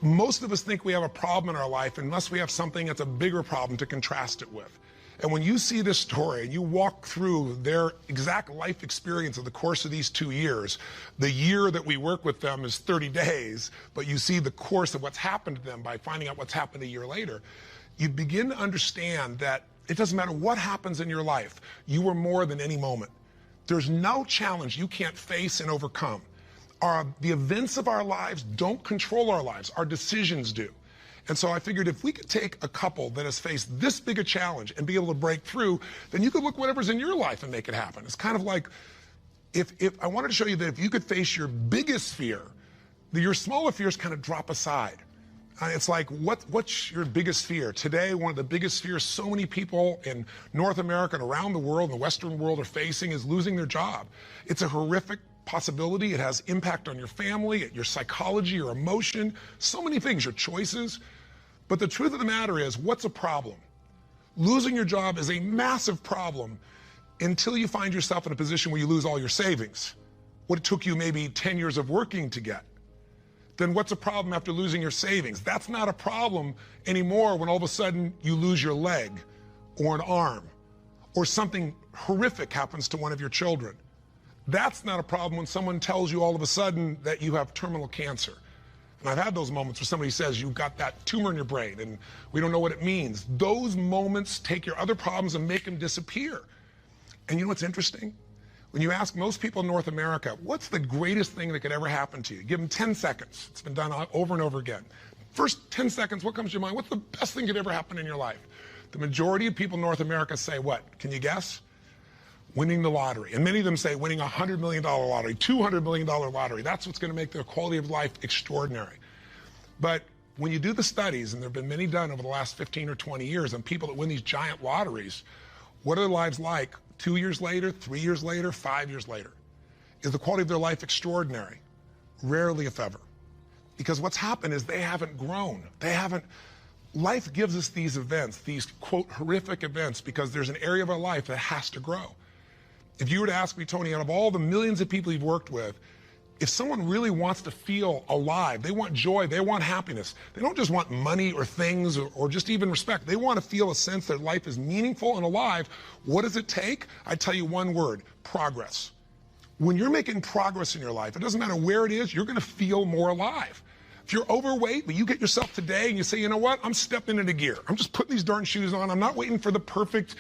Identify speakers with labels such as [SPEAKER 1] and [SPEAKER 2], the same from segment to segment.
[SPEAKER 1] Most of us think we have a problem in our life unless we have something that's a bigger problem to contrast it with. And when you see this story and you walk through their exact life experience of the course of these 2 years, the year that we work with them is 30 days, but you see the course of what's happened to them by finding out what's happened a year later, you begin to understand that it doesn't matter what happens in your life, you are more than any moment. There's no challenge you can't face and overcome. The events of our lives don't control our lives, our decisions do. And so I figured if we could take a couple that has faced this big a challenge and be able to break through, then you could look whatever's in your life and make it happen. It's kind of like, if I wanted to show you that if you could face your biggest fear, your smaller fears kind of drop aside. It's like, what's your biggest fear? Today, one of the biggest fears so many people in North America and around the world, the Western world, are facing is losing their job. It's a horrific possibility. It has impact on your family, your psychology, your emotion, so many things, your choices. But the truth of the matter is, what's a problem? Losing your job is a massive problem until you find yourself in a position where you lose all your savings. What it took you maybe 10 years of working to get. Then what's a problem after losing your savings? That's not a problem anymore when all of a sudden you lose your leg or an arm or something horrific happens to one of your children. That's not a problem when someone tells you all of a sudden that you have terminal cancer. And I've had those moments where somebody says you've got that tumor in your brain and we don't know what it means. Those moments take your other problems and make them disappear. And you know what's interesting? When you ask most people in North America, what's the greatest thing that could ever happen to you? Give them 10 seconds. It's been done over and over again. First 10 seconds, what comes to your mind? What's the best thing that could ever happen in your life? The majority of people in North America say what? Can you guess? Winning the lottery. And many of them say winning a $100 million lottery, $200 million lottery. That's what's going to make their quality of life extraordinary. But when you do the studies, and there have been many done over the last 15 or 20 years on people that win these giant lotteries, what are their lives like 2 years later, 3 years later, 5 years later? Is the quality of their life extraordinary? Rarely, if ever. Because what's happened is they haven't grown. Life gives us these events, these, quote, horrific events, because there's an area of our life that has to grow. If you were to ask me, Tony, out of all the millions of people you've worked with, if someone really wants to feel alive, they want joy, they want happiness, they don't just want money or things or just even respect. They want to feel a sense that life is meaningful and alive. What does it take? I tell you one word: progress. When you're making progress in your life, it doesn't matter where it is, you're going to feel more alive. If you're overweight, but you get yourself today and you say, you know what, I'm stepping into gear. I'm just putting these darn shoes on. I'm not waiting for the perfect,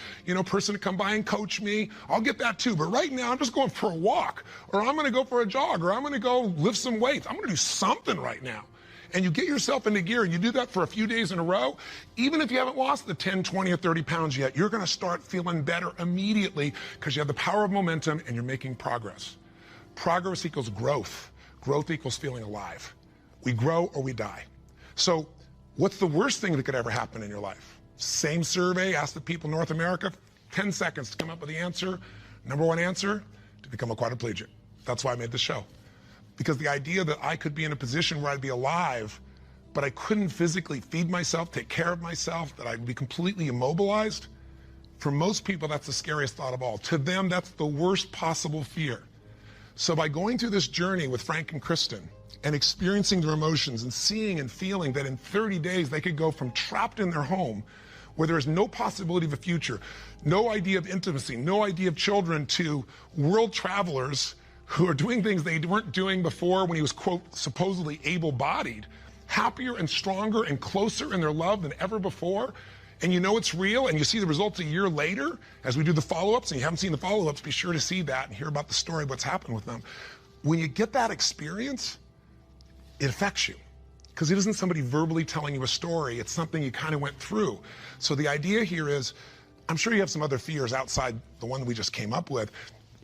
[SPEAKER 1] person to come by and coach me. I'll get that too. But right now, I'm just going for a walk, or I'm going to go for a jog, or I'm going to go lift some weights. I'm going to do something right now. And you get yourself into gear, and you do that for a few days in a row. Even if you haven't lost the 10, 20, or 30 pounds yet, you're going to start feeling better immediately because you have the power of momentum and you're making progress. Progress equals growth. Growth equals feeling alive. We grow or we die. So what's the worst thing that could ever happen in your life? Same survey, asked the people in North America, 10 seconds to come up with the answer. Number one answer, to become a quadriplegic. That's why I made the show. Because the idea that I could be in a position where I'd be alive, but I couldn't physically feed myself, take care of myself, that I'd be completely immobilized, for most people, that's the scariest thought of all. To them, that's the worst possible fear. So by going through this journey with Frank and Kristen, and experiencing their emotions and seeing and feeling that in 30 days they could go from trapped in their home where there is no possibility of a future, no idea of intimacy, no idea of children, to world travelers who are doing things they weren't doing before when he was, quote, supposedly able-bodied, happier and stronger and closer in their love than ever before. And you know it's real, and you see the results a year later as we do the follow-ups, and you haven't seen the follow-ups, be sure to see that and hear about the story of what's happened with them. When you get that experience, it affects you, because it isn't somebody verbally telling you a story. It's something you kind of went through. So the idea here is, I'm sure you have some other fears outside the one we just came up with.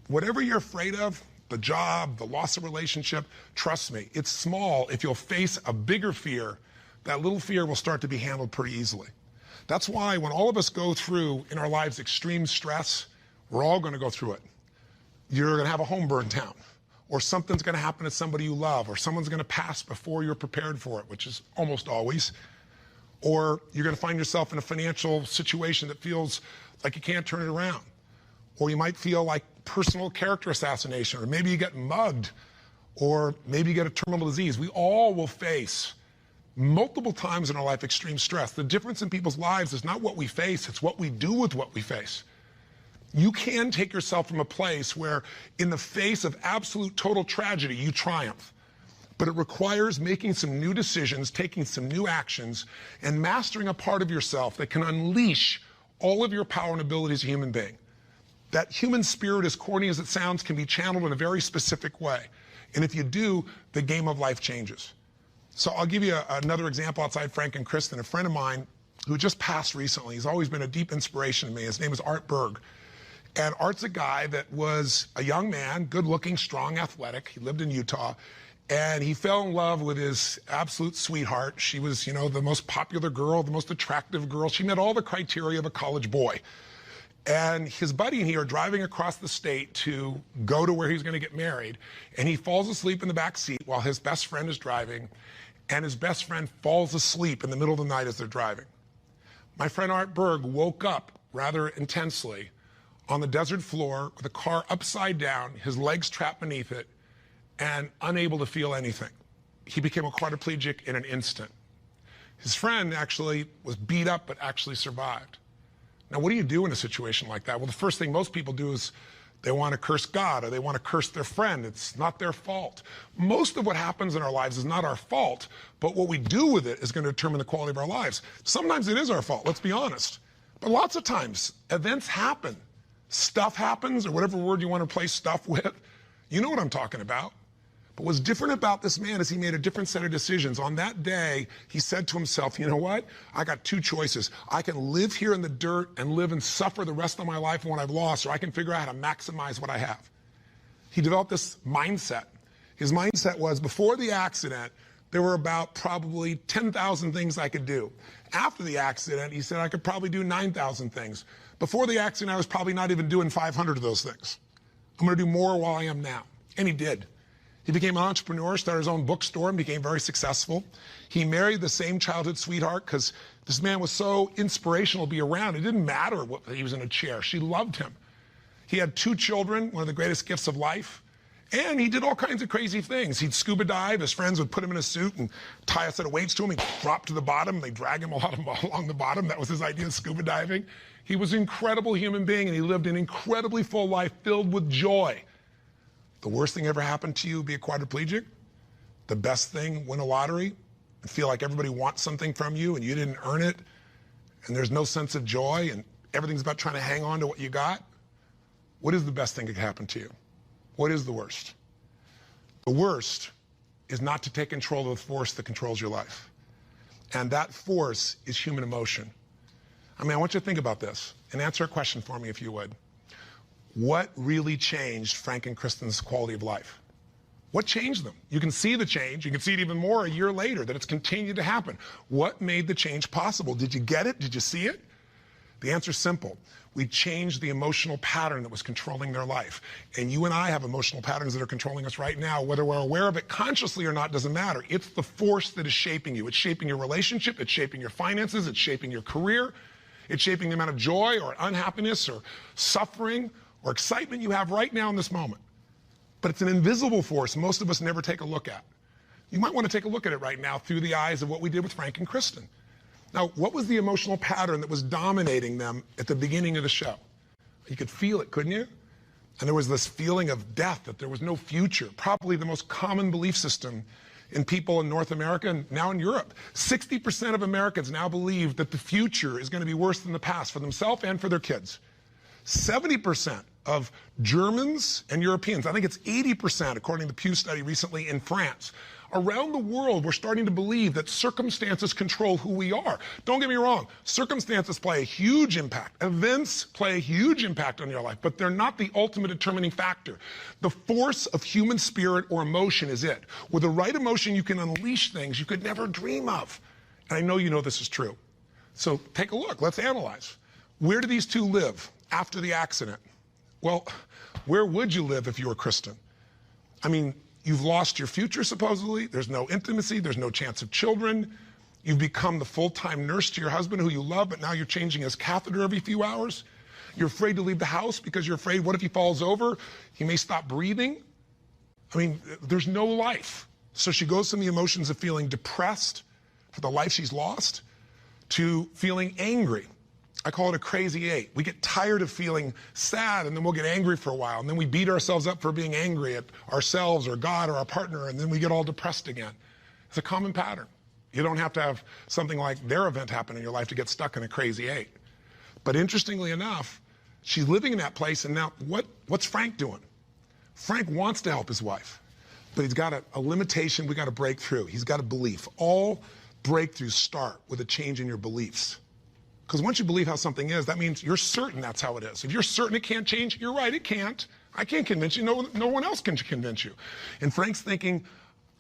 [SPEAKER 1] Whatever you're afraid of, the job, the loss of relationship, trust me, it's small. If you'll face a bigger fear, that little fear will start to be handled pretty easily. That's why when all of us go through in our lives extreme stress, we're all going to go through it. You're going to have a home burned down, or something's going to happen to somebody you love, or someone's going to pass before you're prepared for it, which is almost always. Or you're going to find yourself in a financial situation that feels like you can't turn it around. Or you might feel like personal character assassination, or maybe you get mugged, or maybe you get a terminal disease. We all will face multiple times in our life extreme stress. The difference in people's lives is not what we face, it's what we do with what we face. You can take yourself from a place where in the face of absolute total tragedy, you triumph. But it requires making some new decisions, taking some new actions, and mastering a part of yourself that can unleash all of your power and ability as a human being. That human spirit, as corny as it sounds, can be channeled in a very specific way. And if you do, the game of life changes. So I'll give you another example outside Frank and Kristen. A friend of mine who just passed recently, he's always been a deep inspiration to me. His name is Art Berg. And Art's a guy that was a young man, good-looking, strong, athletic. He lived in Utah. And he fell in love with his absolute sweetheart. She was, you know, the most popular girl, the most attractive girl. She met all the criteria of a college boy. And his buddy and he are driving across the state to go to where he's going to get married. And he falls asleep in the back seat while his best friend is driving. And his best friend falls asleep in the middle of the night as they're driving. My friend Art Berg woke up rather intensely on the desert floor with the car upside down, his legs trapped beneath it, and unable to feel anything. He became a quadriplegic in an instant. His friend actually was beat up, but actually survived. Now, what do you do in a situation like that? Well, the first thing most people do is they want to curse God or they want to curse their friend. It's not their fault. Most of what happens in our lives is not our fault, but what we do with it is going to determine the quality of our lives. Sometimes it is our fault, let's be honest. But lots of times, events happen. Stuff happens, or whatever word you want to replace stuff with. You know what I'm talking about. But what's different about this man is he made a different set of decisions. On that day, he said to himself, you know what? I got two choices. I can live here in the dirt and live and suffer the rest of my life in what I've lost, or I can figure out how to maximize what I have. He developed this mindset. His mindset was, before the accident, there were about probably 10,000 things I could do. After the accident, he said I could probably do 9,000 things. Before the accident, I was probably not even doing 500 of those things. I'm going to do more while I am now. And he did. He became an entrepreneur, started his own bookstore, and became very successful. He married the same childhood sweetheart because this man was so inspirational to be around. It didn't matter what he was in a chair. She loved him. He had 2 children, one of the greatest gifts of life. And he did all kinds of crazy things. He'd scuba dive. His friends would put him in a suit and tie a set of weights to him. He'd drop to the bottom. They'd drag him along the bottom. That was his idea of scuba diving. He was an incredible human being, and he lived an incredibly full life filled with joy. The worst thing ever happened to you, be a quadriplegic. The best thing, win a lottery and feel like everybody wants something from you and you didn't earn it, and there's no sense of joy and everything's about trying to hang on to what you got. What is the best thing that could happen to you? What is the worst? The worst is not to take control of the force that controls your life. And that force is human emotion. I mean, I want you to think about this and answer a question for me if you would. What really changed Frank and Kristen's quality of life? What changed them? You can see the change. You can see it even more a year later, that it's continued to happen. What made the change possible? Did you get it? Did you see it? The answer is simple. We changed the emotional pattern that was controlling their life. And you and I have emotional patterns that are controlling us right now. Whether we're aware of it consciously or not doesn't matter. It's the force that is shaping you. It's shaping your relationship. It's shaping your finances. It's shaping your career. It's shaping the amount of joy or unhappiness or suffering or excitement you have right now in this moment. But it's an invisible force most of us never take a look at. You might want to take a look at it right now through the eyes of what we did with Frank and Kristen. Now, what was the emotional pattern that was dominating them at the beginning of the show? You could feel it, couldn't you? And there was this feeling of death, that there was no future, probably the most common belief system in people in North America and now in Europe. 60% of Americans now believe that the future is going to be worse than the past for themselves and for their kids. 70% of Germans and Europeans, I think it's 80% according to the Pew study recently in France. Around the world, we're starting to believe that circumstances control who we are. Don't get me wrong, circumstances play a huge impact. Events play a huge impact on your life, but they're not the ultimate determining factor. The force of human spirit or emotion is it. With the right emotion, you can unleash things you could never dream of. And I know you know this is true. So take a look, let's analyze. Where do these two live after the accident? Well, where would you live if you were Kristen? I mean, you've lost your future, supposedly. There's no intimacy. There's no chance of children. You've become the full-time nurse to your husband who you love, but now you're changing his catheter every few hours. You're afraid to leave the house because you're afraid, what if he falls over? He may stop breathing. I mean, there's no life. So she goes from the emotions of feeling depressed, for the life she's lost, to feeling angry. I call it a crazy 8. We get tired of feeling sad, and then we'll get angry for a while, and then we beat ourselves up for being angry at ourselves or God or our partner, and then we get all depressed again. It's a common pattern. You don't have to have something like their event happen in your life to get stuck in a crazy 8. But interestingly enough, she's living in that place, and now what's Frank doing? Frank wants to help his wife, but he's got a limitation we got to break through. He's got a belief. All breakthroughs start with a change in your beliefs. Because once you believe how something is, that means you're certain that's how it is. If you're certain it can't change, you're right, it can't. I can't convince you. No one else can convince you. And Frank's thinking,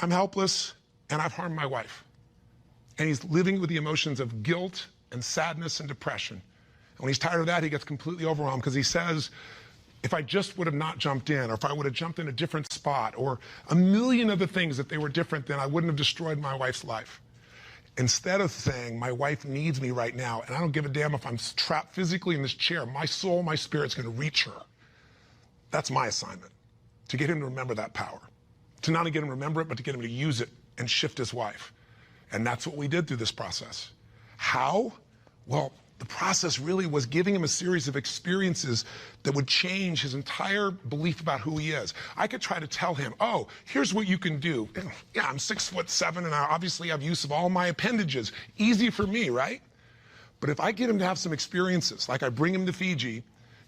[SPEAKER 1] I'm helpless, and I've harmed my wife. And he's living with the emotions of guilt and sadness and depression. And when he's tired of that, he gets completely overwhelmed because he says, if I just would have not jumped in, or if I would have jumped in a different spot, or a million other things, if they were different, then I wouldn't have destroyed my wife's life. Instead of saying, my wife needs me right now, and I don't give a damn if I'm trapped physically in this chair, my soul, my spirit's going to reach her. That's my assignment, to get him to remember that power. To not only get him to remember it, but to get him to use it and shift his wife. And that's what we did through this process. How? Well, the process really was giving him a series of experiences that would change his entire belief about who he is. I could try to tell him, oh, here's what you can do. Yeah, I'm 6'7", and I obviously have use of all my appendages. Easy for me, right? But if I get him to have some experiences, like I bring him to Fiji,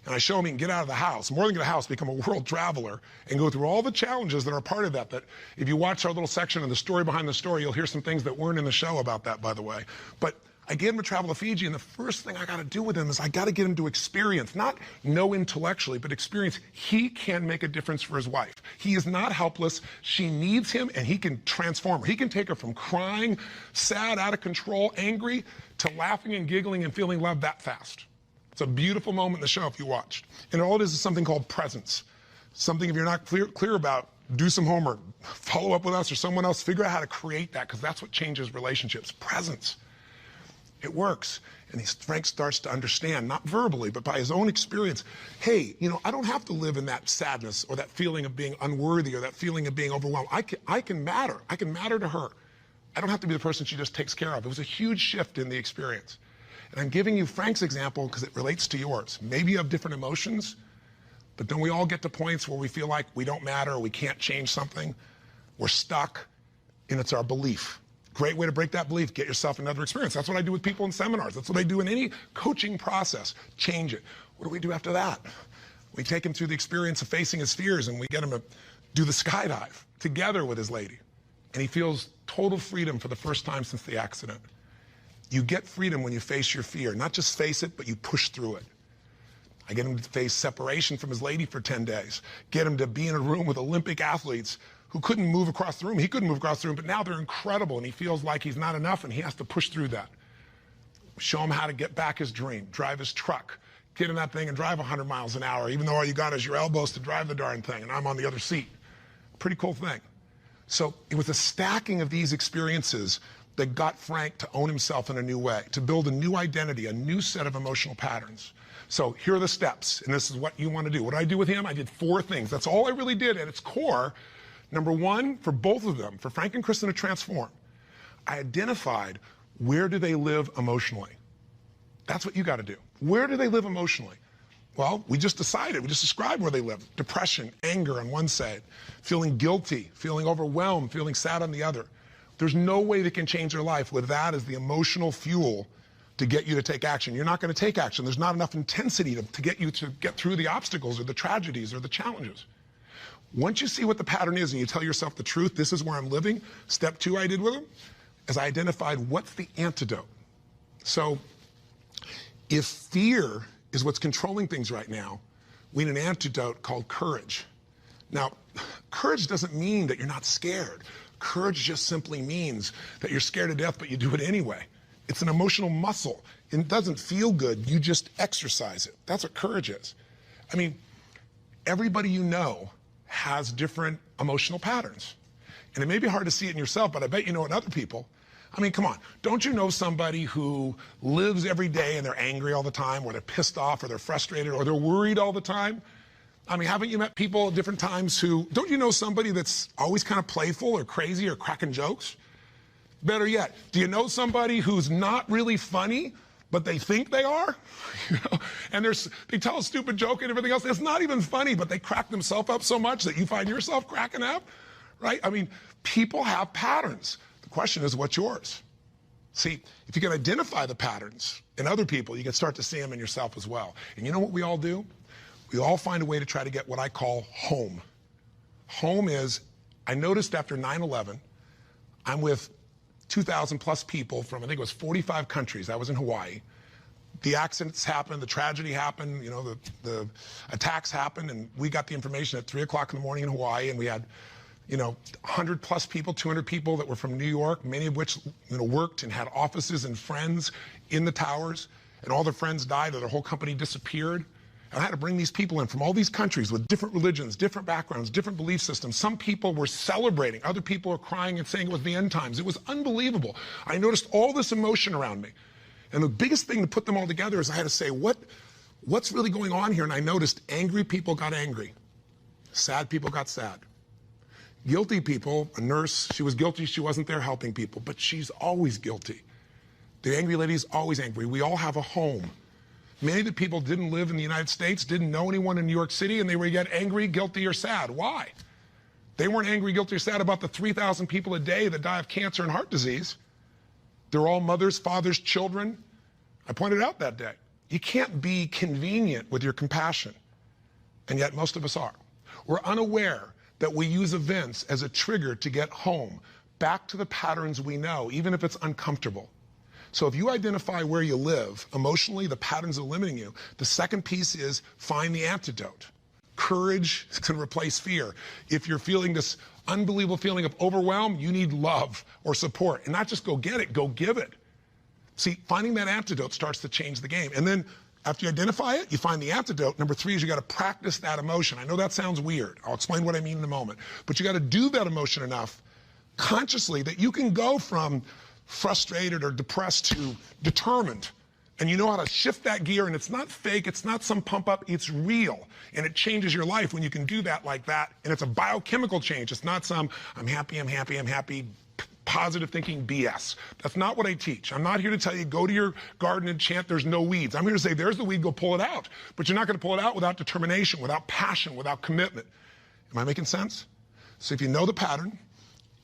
[SPEAKER 1] and I show him he can get out of the house, more than get out of the house, become a world traveler, and go through all the challenges that are part of that if you watch our little section of the story behind the story, you'll hear some things that weren't in the show about that, by the way. But I get him to travel to Fiji, and the first thing I got to do with him is I got to get him to experience, not know intellectually, but experience he can make a difference for his wife. He is not helpless. She needs him, and he can transform her. He can take her from crying, sad, out of control, angry, to laughing and giggling and feeling love that fast. It's a beautiful moment in the show if you watched. And all it is something called presence. Something if you're not clear about, do some homework, follow up with us or someone else, figure out how to create that, because that's what changes relationships. Presence. It works. And Frank starts to understand, not verbally, but by his own experience, hey, I don't have to live in that sadness or that feeling of being unworthy or that feeling of being overwhelmed. I can matter. I can matter to her. I don't have to be the person she just takes care of. It was a huge shift in the experience. And I'm giving you Frank's example because it relates to yours. Maybe you have different emotions, but don't we all get to points where we feel like we don't matter or we can't change something? We're stuck, and it's our belief. Great way to break that belief, get yourself another experience. That's what I do with people in seminars. That's what I do in any coaching process. Change it. What do we do after that? We take him through the experience of facing his fears, and we get him to do the skydive together with his lady. And he feels total freedom for the first time since the accident. You get freedom when you face your fear. Not just face it, but you push through it. I get him to face separation from his lady for 10 days. Get him to be in a room with Olympic athletes who couldn't move across the room. He couldn't move across the room, but now they're incredible, and he feels like he's not enough, and he has to push through that. Show him how to get back his dream, drive his truck, get in that thing and drive 100 miles an hour, even though all you got is your elbows to drive the darn thing, and I'm on the other seat. Pretty cool thing. So it was a stacking of these experiences that got Frank to own himself in a new way, to build a new identity, a new set of emotional patterns. So here are the steps, and this is what you want to do. What did I do with him? I did 4 things. That's all I really did at its core. Number 1, for both of them, for Frank and Kristen to transform, I identified where do they live emotionally. That's what you got to do. Where do they live emotionally? Well, we just described where they live. Depression, anger on one side, feeling guilty, feeling overwhelmed, feeling sad on the other. There's no way they can change their life with that as the emotional fuel to get you to take action. You're not going to take action. There's not enough intensity to get you to get through the obstacles or the tragedies or the challenges. Once you see what the pattern is and you tell yourself the truth, this is where I'm living, step 2 I did with them, is I identified what's the antidote. So if fear is what's controlling things right now, we need an antidote called courage. Now, courage doesn't mean that you're not scared. Courage just simply means that you're scared to death, but you do it anyway. It's an emotional muscle. It doesn't feel good. You just exercise it. That's what courage is. I mean, everybody you know has different emotional patterns. And it may be hard to see it in yourself, but I bet you know in other people. I mean, come on. Don't you know somebody who lives every day and they're angry all the time, or they're pissed off, or they're frustrated, or they're worried all the time? I mean, haven't you met people at different times who, don't you know somebody that's always kind of playful or crazy or cracking jokes? Better yet, do you know somebody who's not really funny, but they think they are? And they tell a stupid joke and everything else. It's not even funny, but they crack themselves up so much that you find yourself cracking up, right? I mean, people have patterns. The question is, what's yours? See, if you can identify the patterns in other people, you can start to see them in yourself as well. And you know what we all do? We all find a way to try to get what I call home. Home is, I noticed after 9/11, I'm with 2,000 plus people from, I think it was 45 countries. I was in Hawaii. The accidents happened, the tragedy happened, the attacks happened, and we got the information at 3 o'clock in the morning in Hawaii, and we had 100 plus people, 200 people that were from New York, many of which worked and had offices and friends in the towers, and all their friends died or their whole company disappeared. And I had to bring these people in from all these countries with different religions, different backgrounds, different belief systems. Some people were celebrating. Other people were crying and saying it was the end times. It was unbelievable. I noticed all this emotion around me. And the biggest thing to put them all together is I had to say, what's really going on here? And I noticed angry people got angry. Sad people got sad. Guilty people, a nurse, she was guilty. She wasn't there helping people, but she's always guilty. The angry lady is always angry. We all have a home. Many of the people didn't live in the United States, didn't know anyone in New York City, and they were yet angry, guilty, or sad. Why? They weren't angry, guilty, or sad about the 3,000 people a day that die of cancer and heart disease. They're all mothers, fathers, children. I pointed out that day. You can't be convenient with your compassion, and yet most of us are. We're unaware that we use events as a trigger to get home, back to the patterns we know, even if it's uncomfortable. So if you identify where you live, emotionally, the patterns that are limiting you, the second piece is find the antidote. Courage can replace fear. If you're feeling this unbelievable feeling of overwhelm, you need love or support. And not just go get it, go give it. See, finding that antidote starts to change the game. And then after you identify it, you find the antidote. Number 3 is you got to practice that emotion. I know that sounds weird. I'll explain what I mean in a moment. But you got to do that emotion enough consciously that you can go from frustrated or depressed to determined. And you know how to shift that gear, and it's not fake, it's not some pump up, it's real. And it changes your life when you can do that like that. And it's a biochemical change. It's not some I'm happy, positive thinking BS. That's not what I teach. I'm not here to tell you go to your garden and chant there's no weeds. I'm here to say there's the weed, go pull it out. But you're not going to pull it out without determination, without passion, without commitment. Am I making sense? So if you know the pattern,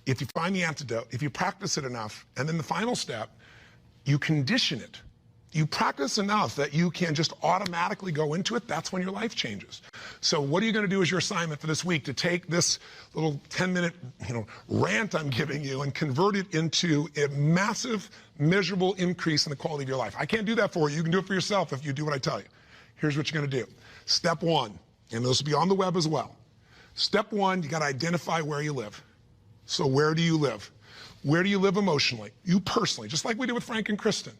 [SPEAKER 1] if you find the antidote, if you practice it enough, and then the final step, you condition it. You practice enough that you can just automatically go into it, that's when your life changes. So what are you going to do as your assignment for this week to take this little 10-minute rant I'm giving you and convert it into a massive, measurable increase in the quality of your life? I can't do that for you. You can do it for yourself if you do what I tell you. Here's what you're going to do. Step 1, and this will be on the web as well. Step 1, you got to identify where you live. So where do you live? Where do you live emotionally? You personally, just like we did with Frank and Kristen.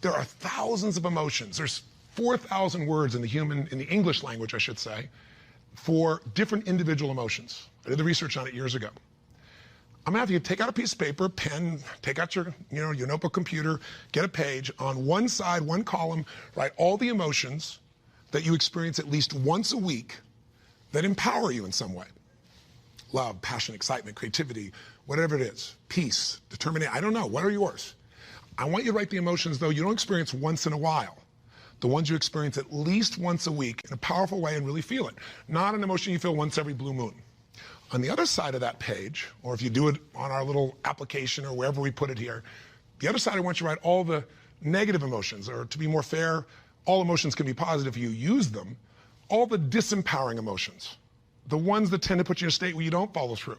[SPEAKER 1] There are thousands of emotions. There's 4,000 words in the English language, I should say, for different individual emotions. I did the research on it years ago. I'm gonna have you take out a piece of paper, pen, take out your notebook, computer, get a page. On one side, one column, write all the emotions that you experience at least once a week that empower you in some way. Love, passion, excitement, creativity, whatever it is. Peace, determination, I don't know, what are yours? I want you to write the emotions, though, you don't experience once in a while. The ones you experience at least once a week in a powerful way and really feel it. Not an emotion you feel once every blue moon. On the other side of that page, or if you do it on our little application or wherever we put it here, the other side I want you to write all the negative emotions, or to be more fair, all emotions can be positive if you use them, all the disempowering emotions. The ones that tend to put you in a state where you don't follow through.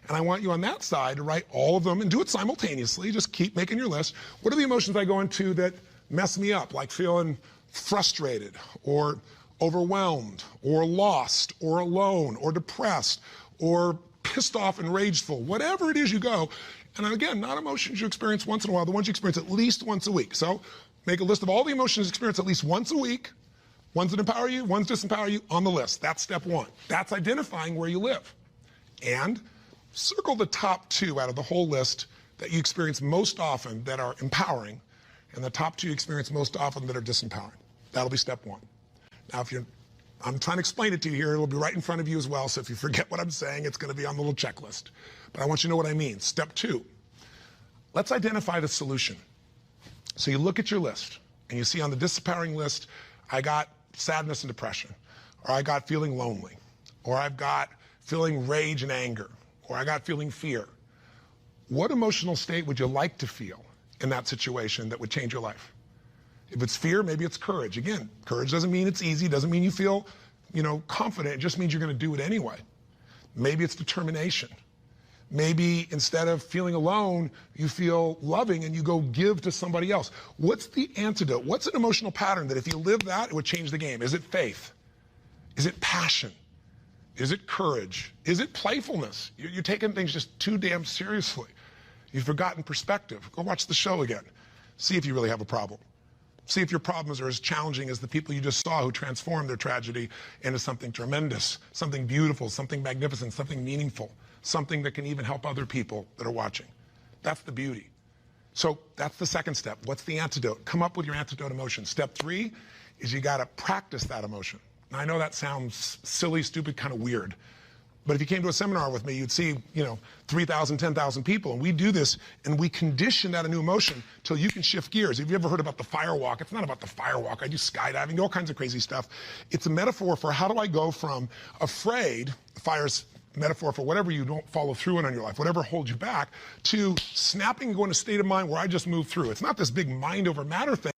[SPEAKER 1] And I want you on that side to write all of them and do it simultaneously. Just keep making your list. What are the emotions I go into that mess me up, like feeling frustrated or overwhelmed or lost or alone or depressed or pissed off and rageful, whatever it is you go. And again, not emotions you experience once in a while, the ones you experience at least once a week. So make a list of all the emotions you experience at least once a week. Ones that empower you, ones that disempower you, on the list. That's step 1. That's identifying where you live. And circle the top 2 out of the whole list that you experience most often that are empowering, and the top 2 you experience most often that are disempowering. That'll be step 1. Now, I'm trying to explain it to you here. It'll be right in front of you as well, so if you forget what I'm saying, it's going to be on the little checklist. But I want you to know what I mean. Step 2, let's identify the solution. So you look at your list, and you see on the disempowering list, I got sadness and depression, or I got feeling lonely, or I've got feeling rage and anger, or I got feeling fear. What emotional state would you like to feel in that situation that would change your life? If it's fear, maybe it's courage. Again, courage doesn't mean it's easy, doesn't mean you feel, confident. It just means you're going to do it anyway. Maybe it's determination. Maybe instead of feeling alone, you feel loving and you go give to somebody else. What's the antidote? What's an emotional pattern that if you live that, it would change the game? Is it faith? Is it passion? Is it courage? Is it playfulness? You're taking things just too damn seriously. You've forgotten perspective. Go watch the show again. See if you really have a problem. See if your problems are as challenging as the people you just saw who transformed their tragedy into something tremendous, something beautiful, something magnificent, something meaningful, something that can even help other people that are watching. That's the beauty. So that's the second step. What's the antidote? Come up with your antidote emotion. Step 3 is you got to practice that emotion. Now, I know that sounds silly, stupid, kind of weird. But if you came to a seminar with me, you'd see, 3,000, 10,000 people. And we do this, and we condition that a new emotion till you can shift gears. Have you ever heard about the fire walk? It's not about the fire walk. I do skydiving, all kinds of crazy stuff. It's a metaphor for how do I go from afraid, fire's metaphor for whatever you don't follow through on in your life, whatever holds you back, to snapping and going to a state of mind where I just move through. It's not this big mind over matter thing.